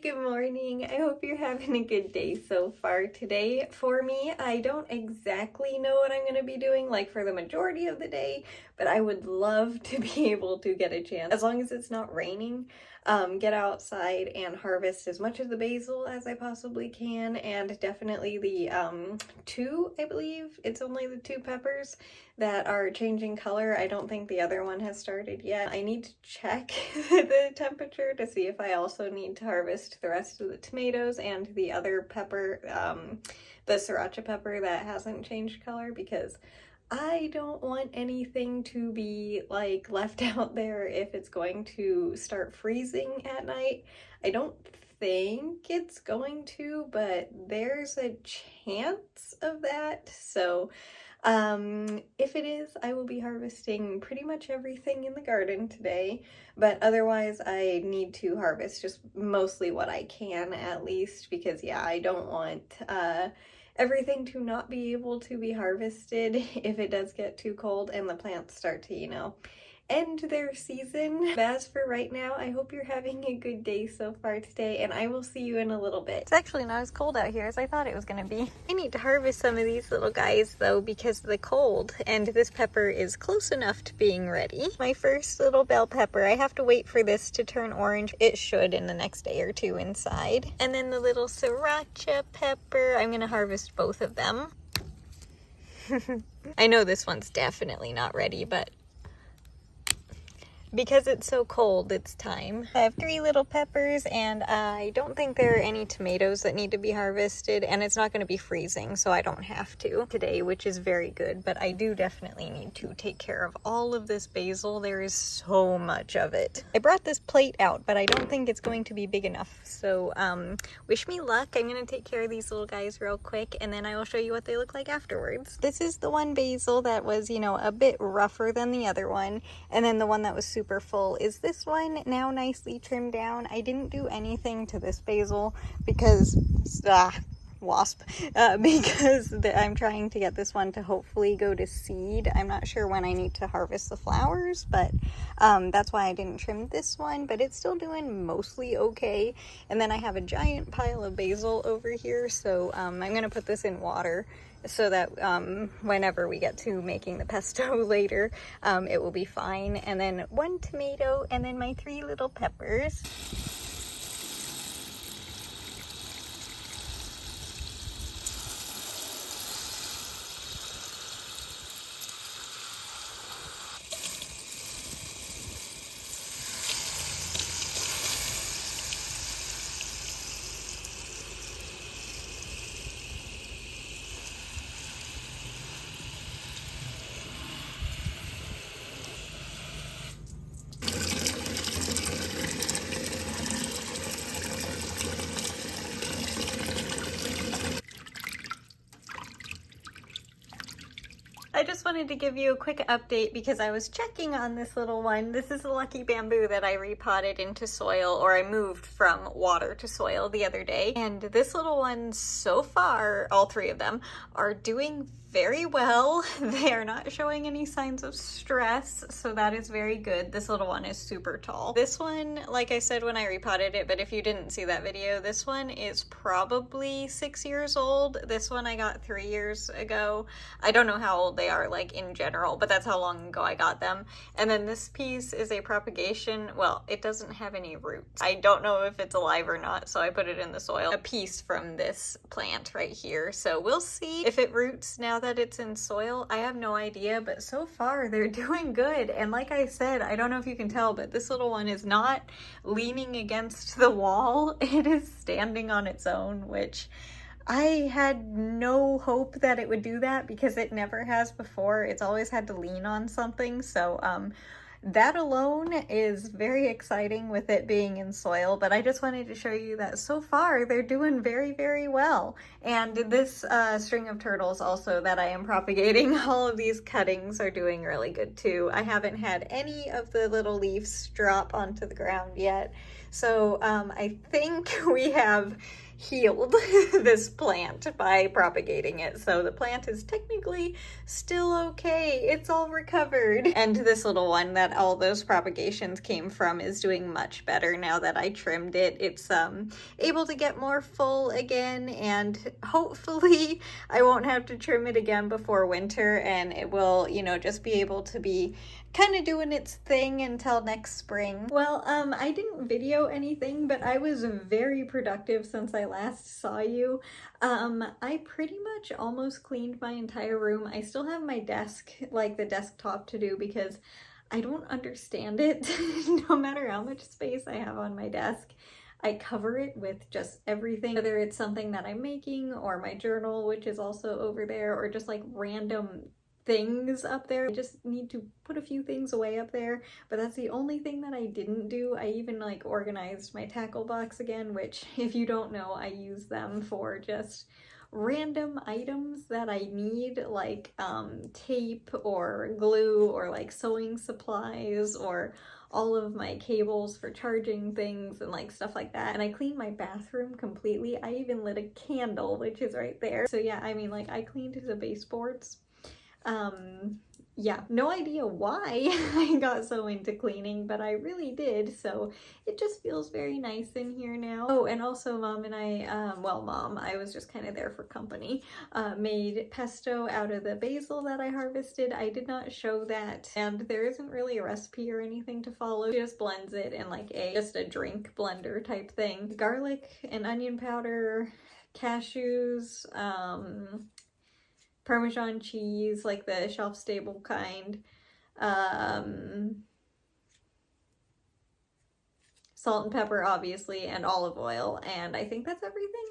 good morning. I hope you're having a good day so far. Today, for me, I don't exactly know what I'm going to be doing, like for the majority of the day, but I would love to be able to get a chance, as long as it's not raining, get outside and harvest as much of the basil as I possibly can, and definitely the I believe it's only the two peppers that are changing color. I don't think the other one has started yet. I need to check the temperature to see if I also need to harvest the rest of the tomatoes and the other pepper, the sriracha pepper that hasn't changed color, because I don't want anything to be like left out there if it's going to start freezing at night. I don't think it's going to, but there's a chance of that. So if it is, I will be harvesting pretty much everything in the garden today, but otherwise I need to harvest just mostly what I can, at least, because yeah, I don't want everything to not be able to be harvested if it does get too cold and the plants start to, end their season. As for right now, I hope you're having a good day so far today, and I will see you in a little bit. It's actually not as cold out here as I thought it was gonna be. I need to harvest some of these little guys though because of the cold, and this pepper is close enough to being ready. My first little bell pepper, I have to wait for this to turn orange. It should in the next day or two inside. And then the little sriracha pepper, I'm gonna harvest both of them. I know this one's definitely not ready, but because it's so cold, it's time. I have 3 little peppers, and I don't think there are any tomatoes that need to be harvested, and it's not going to be freezing, so I don't have to today, which is very good, but I do definitely need to take care of all of this basil. There is so much of it. I brought this plate out, but I don't think it's going to be big enough, so wish me luck. I'm going to take care of these little guys real quick, and then I will show you what they look like afterwards. This is the one basil that was, a bit rougher than the other one, and then the one that was super full is this one, now nicely trimmed down. I didn't do anything to this basil because because I'm trying to get this one to hopefully go to seed. I'm not sure when I need to harvest the flowers, but that's why I didn't trim this one, but it's still doing mostly okay. And then I have a giant pile of basil over here, so I'm gonna put this in water so that whenever we get to making the pesto later, it will be fine. And then 1 tomato, and then my 3 little peppers. I just wanted to give you a quick update because I was checking on this little one. This is a lucky bamboo that I repotted into soil, or I moved from water to soil the other day. And this little one, so far, all 3 of them, are doing very well. They are not showing any signs of stress, so that is very good. This little one is super tall. This one, like I said when I repotted it, but if you didn't see that video, this one is probably 6 years old. This one I got 3 years ago. I don't know how old they are, like in general, but that's how long ago I got them. And then this piece is a propagation. Well, it doesn't have any roots. I don't know if it's alive or not, so I put it in the soil. A piece from this plant right here. So we'll see if it roots now that it's in soil. I have no idea, but so far they're doing good. And like I said, I don't know if you can tell, but this little one is not leaning against the wall. It is standing on its own, which I had no hope that it would do that because it never has before. It's always had to lean on something. So that alone is very exciting with it being in soil, but I just wanted to show you that so far they're doing very, very well. And this string of turtles also that I am propagating, all of these cuttings are doing really good too. I haven't had any of the little leaves drop onto the ground yet, So I think we have healed this plant by propagating it. So the plant is technically still okay. It's all recovered. And this little one that all those propagations came from is doing much better now that I trimmed it. It's able to get more full again, and hopefully I won't have to trim it again before winter, and it will, you know, just be able to be kind of doing its thing until next spring. Well, I didn't video anything, but I was very productive since I last saw you. I pretty much almost cleaned my entire room. I still have my desk, like the desktop, to do because I don't understand it. No matter how much space I have on my desk, I cover it with just everything, whether it's something that I'm making or my journal, which is also over there, or just like random things up there. I just need to put a few things away up there, but that's the only thing that I didn't do. I even like organized my tackle box again, which if you don't know, I use them for just random items that I need, like tape or glue or like sewing supplies or all of my cables for charging things and like stuff like that. And I cleaned my bathroom completely. I even lit a candle, which is right there. So yeah, I mean, like I cleaned the baseboards. Yeah, no idea why I got so into cleaning, but I really did, so it just feels very nice in here now. Oh, and also Mom and I, well, Mom, I was just kind of there for company, made pesto out of the basil that I harvested. I did not show that, and there isn't really a recipe or anything to follow. She just blends it in like just a drink blender type thing. Garlic and onion powder, cashews, Parmesan cheese, like the shelf-stable kind, salt and pepper, obviously, and olive oil, and I think that's everything.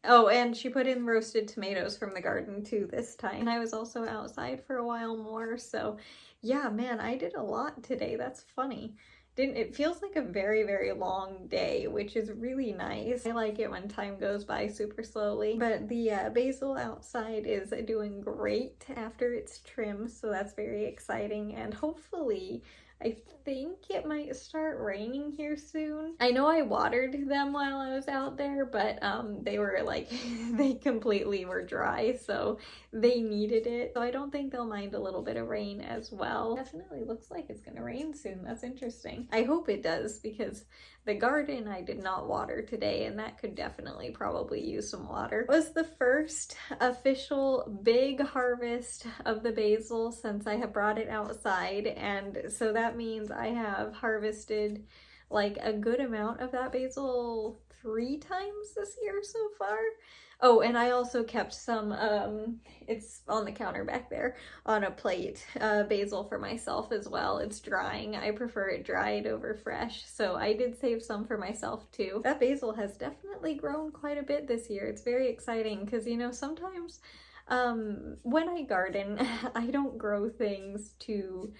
Oh, and she put in roasted tomatoes from the garden too this time. And I was also outside for a while more, so yeah, man, I did a lot today. That's funny. It feels like a very, very long day, which is really nice. I like it when time goes by super slowly. But the basil outside is doing great after it's trimmed, so that's very exciting. And hopefully, I think it might start raining here soon. I know I watered them while I was out there, but they were like, they completely were dry, so they needed it. So I don't think they'll mind a little bit of rain as well. Definitely looks like it's gonna rain soon. That's interesting. I hope it does, because the garden I did not water today, and that could definitely probably use some water. It was the first official big harvest of the basil since I have brought it outside, and so that means I have harvested like a good amount of that basil 3 times this year so far. Oh, and I also kept some, it's on the counter back there on a plate, basil for myself as well. It's drying. I prefer it dried over fresh, so I did save some for myself too. That basil has definitely grown quite a bit this year. It's very exciting because, you know, sometimes when I garden, I don't grow things to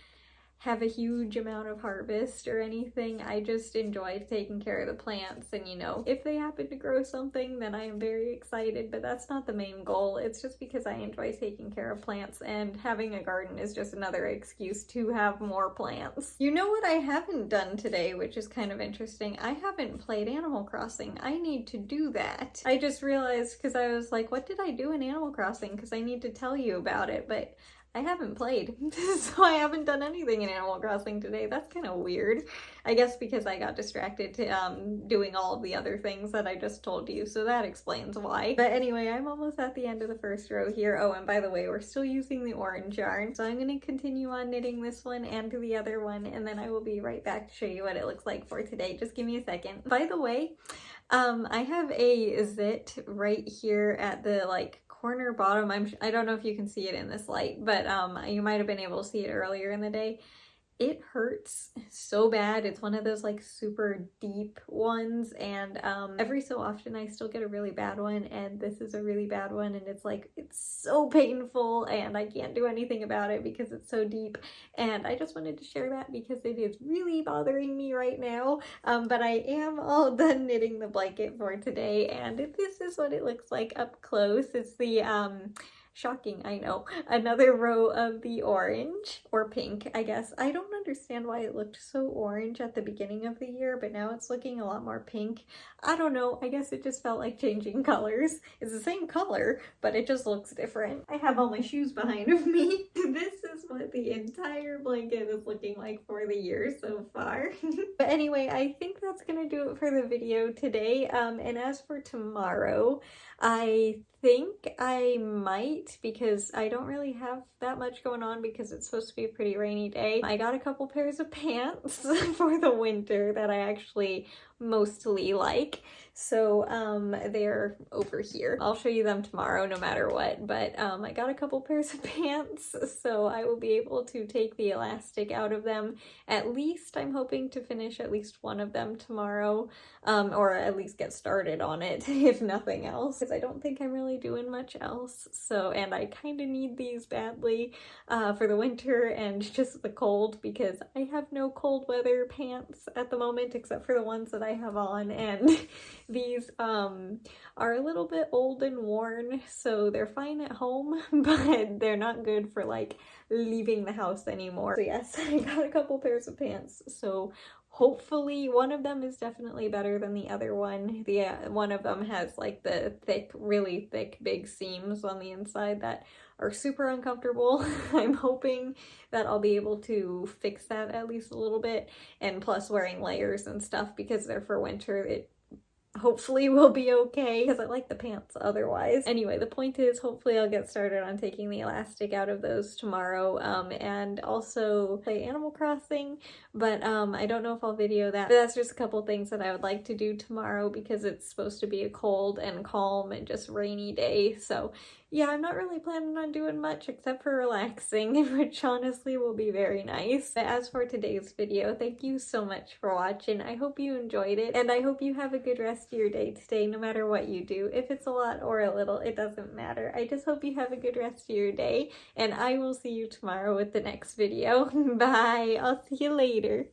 have a huge amount of harvest or anything. I just enjoy taking care of the plants, and you know, if they happen to grow something, then I am very excited, but that's not the main goal. It's just because I enjoy taking care of plants, and having a garden is just another excuse to have more plants. You know what I haven't done today, which is kind of interesting? I haven't played Animal Crossing. I need to do that. I just realized, because I was like, what did I do in Animal Crossing? Because I need to tell you about it, but I haven't played, so I haven't done anything in Animal Crossing today. That's kind of weird. I guess because I got distracted to doing all of the other things that I just told you, so that explains why. But anyway, I'm almost at the end of the first row here. Oh, and by the way, we're still using the orange yarn, so I'm going to continue on knitting this one and the other one, and then I will be right back to show you what it looks like for today. Just give me a second. By the way, I have a zit right here at the like corner bottom. I don't know if you can see it in this light, but you might have been able to see it earlier in the day. It hurts so bad. It's one of those like super deep ones, and every so often I still get a really bad one, and this is a really bad one, and it's like, it's so painful and I can't do anything about it because it's so deep. And I just wanted to share that because it is really bothering me right now. But I am all done knitting the blanket for today, and this is what it looks like up close. It's the Shocking, I know. Another row of the orange, or pink, I guess. I don't understand why it looked so orange at the beginning of the year, but now it's looking a lot more pink. I don't know, I guess it just felt like changing colors. It's the same color, but it just looks different. I have all my shoes behind of me. This is what the entire blanket is looking like for the year so far. But anyway, I think that's gonna do it for the video today. And as for tomorrow, I think I might, because I don't really have that much going on because it's supposed to be a pretty rainy day. I got a couple pairs of pants for the winter that I actually mostly like. So they're over here. I'll show you them tomorrow no matter what, but I got a couple pairs of pants, so I will be able to take the elastic out of them. At least I'm hoping to finish at least one of them tomorrow, or at least get started on it if nothing else, because I don't think I'm really doing much else. So, and I kind of need these badly for the winter and just the cold, because I have no cold weather pants at the moment except for the ones that I have on, and these are a little bit old and worn, so they're fine at home, but they're not good for like leaving the house anymore. So yes, I got a couple pairs of pants, so hopefully one of them is definitely better than the other one. One of them has like the thick, really thick, big seams on the inside that are super uncomfortable. I'm hoping that I'll be able to fix that at least a little bit, and plus wearing layers and stuff because they're for winter, it hopefully will be okay, because I like the pants otherwise. Anyway, the point is hopefully I'll get started on taking the elastic out of those tomorrow, and also play Animal Crossing, but I don't know if I'll video that. But that's just a couple things that I would like to do tomorrow because it's supposed to be a cold and calm and just rainy day. So yeah, I'm not really planning on doing much except for relaxing, which honestly will be very nice. But as for today's video, thank you so much for watching. I hope you enjoyed it, and I hope you have a good rest of your day today, no matter what you do. If it's a lot or a little, it doesn't matter. I just hope you have a good rest of your day, and I will see you tomorrow with the next video. Bye! I'll see you later.